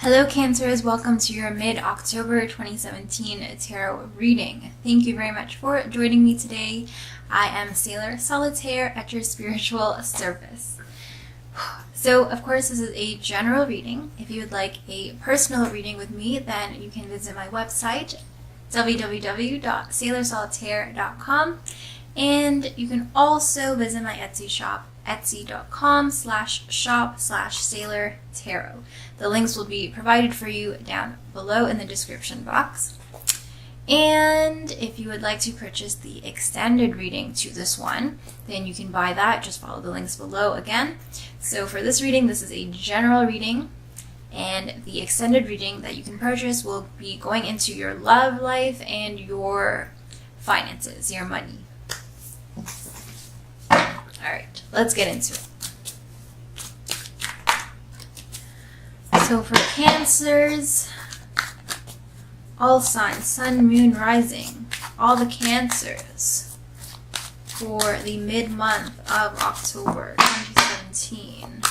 Hello Cancers, welcome to your mid-October 2017 tarot reading. Thank you very much for joining me today. I am Sailor Solitaire at your spiritual service. So, of course, this is a general reading. If you would like a personal reading with me, then you can visit my website, www.sailorsolitaire.com, and you can also visit my Etsy shop, etsy.com/shop/sailortarot. The links will be provided for you down below in the description box. And if you would like to purchase the extended reading to this one, then you can buy that. Just follow the links below again. So for this reading, this is a general reading, and the extended reading that you can purchase will be going into your love life and your finances, your money. Alright, let's get into it. So for Cancers, all signs, sun, moon, rising, all the Cancers for the mid-month of October 2017.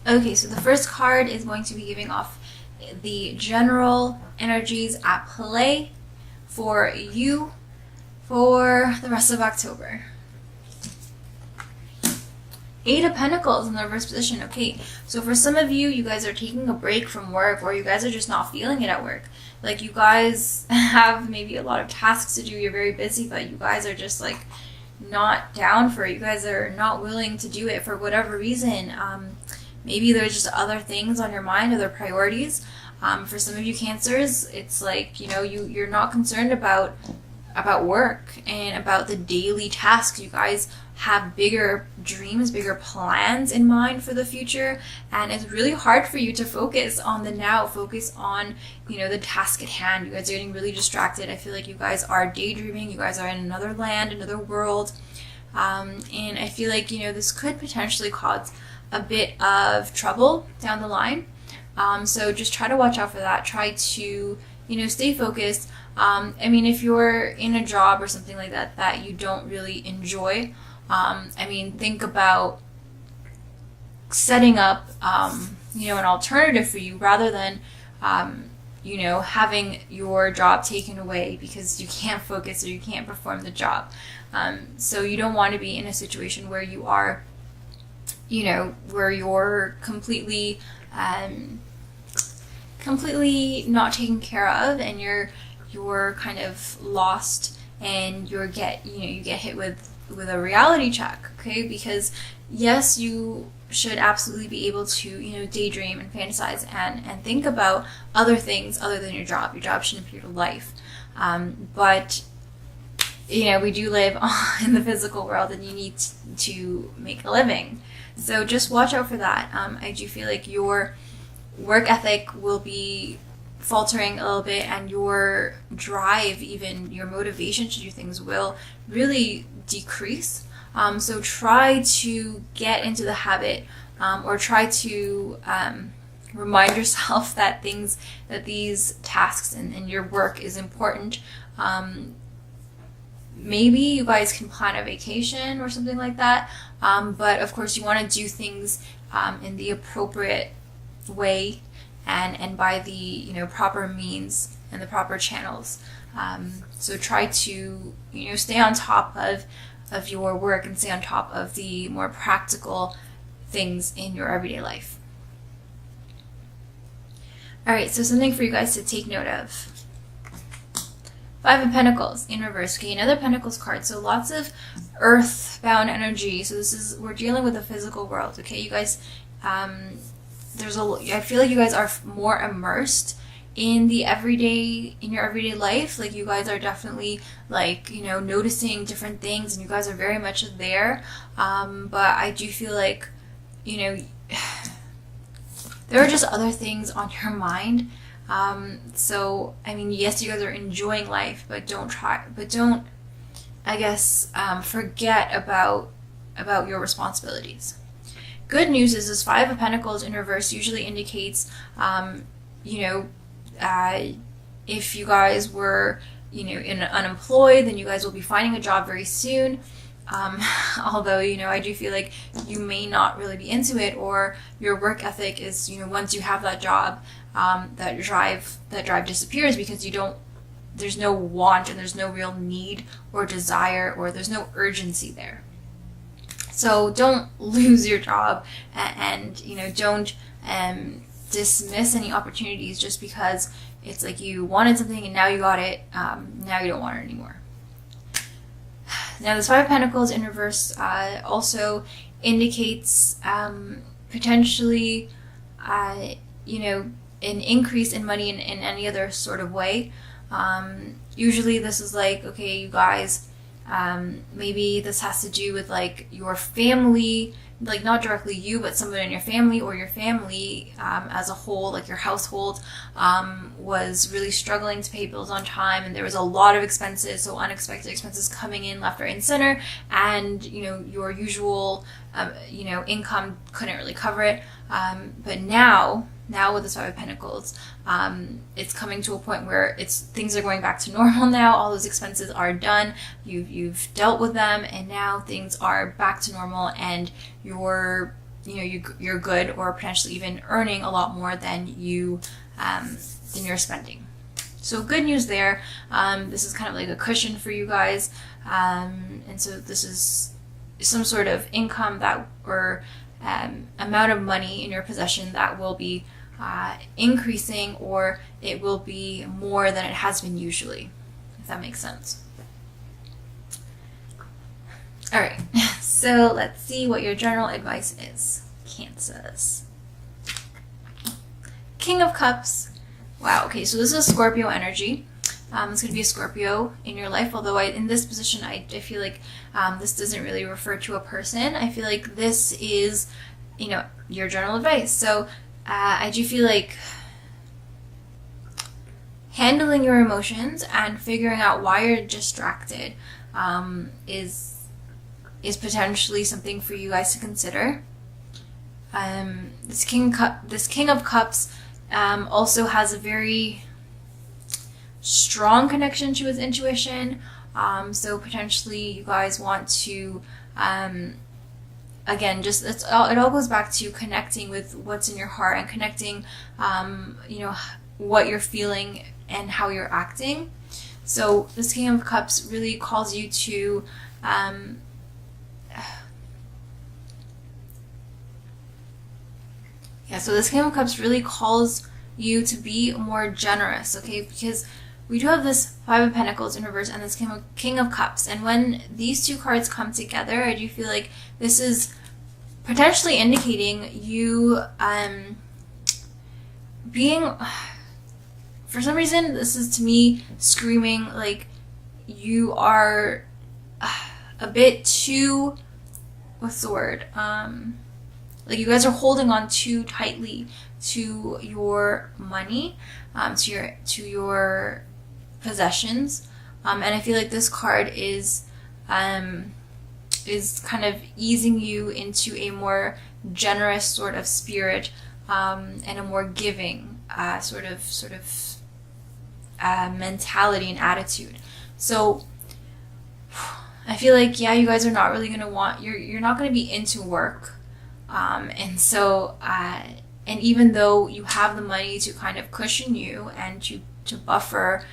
Okay, so the first card is going to be giving off the general energies at play for you for the rest of October. Eight of Pentacles in the reverse position. Okay, so for some of you, you guys are taking a break from work, or you guys are just not feeling it at work. Like you guys have maybe a lot of tasks to do, you're very busy, but you guys are just like not down for it. You guys are not willing to do it for whatever reason. Maybe there's just other things on your mind, other priorities. For some of you Cancers, it's like, you know, you're not concerned about work and about the daily tasks. You guys have bigger dreams, bigger plans in mind for the future, and it's really hard for you to focus on the now, focus on, you know, the task at hand. You guys are getting really distracted. I feel like you guys are daydreaming. You guys are in another land, another world, and I feel like, you know, this could potentially cause a bit of trouble down the line. So just try to watch out for that. Try to, you know, stay focused. I mean, if you're in a job or something like that that you don't really enjoy, I mean, think about setting up, you know, an alternative for you rather than, you know, having your job taken away because you can't focus or you can't perform the job. So you don't want to be in a situation where you are, you know, where you're completely not taken care of, and you're kind of lost, and you get hit with a reality check. Okay, because yes, you should absolutely be able to, you know, daydream and fantasize and think about other things other than your job. Your job shouldn't be your life, but you know, we do live in the physical world, and you need to make a living. So just watch out for that. I do feel like your work ethic will be faltering a little bit, and your drive, even your motivation to do things, will really decrease. So try to get into the habit, or try to remind yourself that these tasks and your work is important. Maybe you guys can plan a vacation or something like that, but of course you want to do things in the appropriate way and by the, you know, proper means and the proper channels. So try to, you know, stay on top of your work and stay on top of the more practical things in your everyday life. Alright, so something for you guys to take note of. Five of Pentacles in reverse. Okay, another Pentacles card. So lots of earthbound energy. So we're dealing with the physical world. Okay, you guys, I feel like you guys are more immersed in your everyday life. Like you guys are definitely, like, you know, noticing different things, and you guys are very much there. But I do feel like, you know, there are just other things on your mind. So, I mean, yes, you guys are enjoying life, but don't, I guess, forget about your responsibilities. Good news is this Five of Pentacles in reverse usually indicates, you know, If you guys were, unemployed, then you guys will be finding a job very soon. Although, I do feel like you may not really be into it, or your work ethic is, once you have that job, that drive disappears because there's no want and there's no real need or desire, or there's no urgency there. So don't lose your job, and don't dismiss any opportunities just because it's like you wanted something and now you got it. Now you don't want it anymore. Now, this Five of Pentacles in reverse also indicates potentially, an increase in money in any other sort of way. Usually this is like, okay, you guys, maybe this has to do with like your family, like not directly you, but someone in your family, or your family as a whole, like your household, was really struggling to pay bills on time, and there was a lot of expenses, so unexpected expenses coming in left, right, and center, and your usual income couldn't really cover it. But now with the Five of Pentacles, it's coming to a point where things are going back to normal now. All those expenses are done. You've dealt with them, and now things are back to normal, and you're good, or potentially even earning a lot more than you're spending. So good news there. This is kind of like a cushion for you guys, and so this is some sort of income or amount of money in your possession that will be increasing, or it will be more than it has been usually, if that makes sense. All right, so let's see what your general advice is, Cancers. King of Cups. Wow, okay, so this is Scorpio energy. It's going to be a Scorpio in your life, although in this position, I feel like this doesn't really refer to a person. I feel like this is, your general advice. So I do feel like handling your emotions and figuring out why you're distracted is potentially something for you guys to consider. This King of Cups also has a very strong connection to his intuition. So potentially you guys want to, again, it all goes back to connecting with what's in your heart and connecting, what you're feeling and how you're acting. So this King of Cups really calls you to, so this King of Cups really calls you to be more generous, okay? Because we do have this Five of Pentacles in reverse and this King of Cups. And when these two cards come together, I do feel like this is potentially indicating you being, for some reason, this is to me screaming like you are a bit too, what's the word? Like you guys are holding on too tightly to your money, to your possessions, and I feel like this card is kind of easing you into a more generous sort of spirit, and a more giving sort of mentality and attitude. So I feel like, yeah, you guys are not really gonna you're not gonna be into work. And so, and even though you have the money to kind of cushion you and to buffer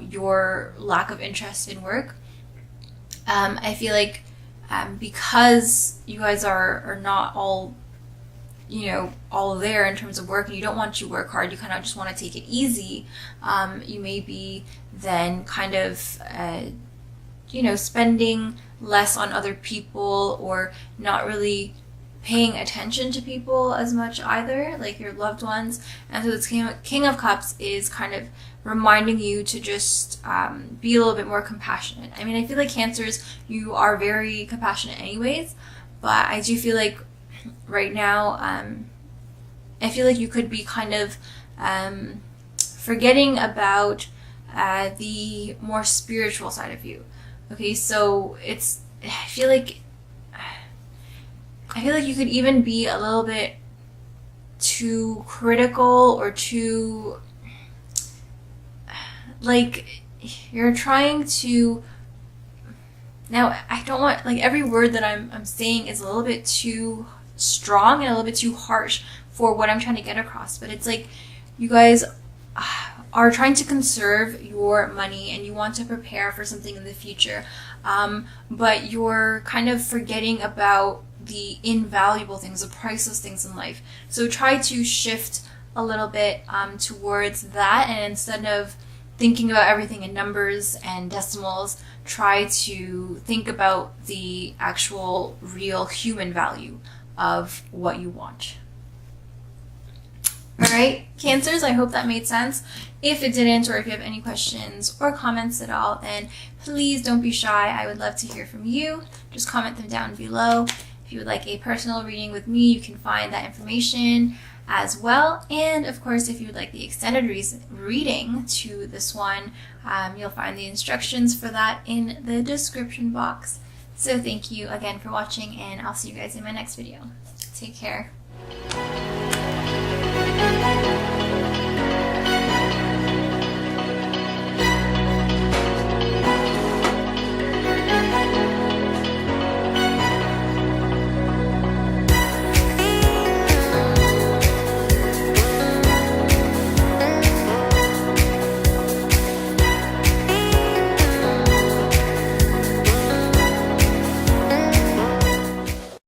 your lack of interest in work, I feel like because you guys are not all there in terms of work, and you don't want to work hard, you kind of just want to take it easy, you may be then kind of spending less on other people, or not really paying attention to people as much either, like your loved ones. And so this King of Cups is kind of reminding you to just be a little bit more compassionate. I mean, I feel like Cancers, you are very compassionate anyways, but I do feel like right now, I feel like you could be kind of forgetting about the more spiritual side of you. Okay, so I feel like you could even be a little bit too critical, or too, like you're trying to, now I don't want, like every word that I'm saying is a little bit too strong and a little bit too harsh for what I'm trying to get across, but it's like you guys are trying to conserve your money and you want to prepare for something in the future, but you're kind of forgetting about the invaluable things, the priceless things in life. So try to shift a little bit towards that, and instead of thinking about everything in numbers and decimals, try to think about the actual real human value of what you want. All right, Cancers, I hope that made sense. If it didn't, or if you have any questions or comments at all, then please don't be shy. I would love to hear from you. Just comment them down below. If you would like a personal reading with me, you can find that information as well. And of course, if you would like the extended reading to this one, you'll find the instructions for that in the description box. So thank you again for watching, and I'll see you guys in my next video. Take care.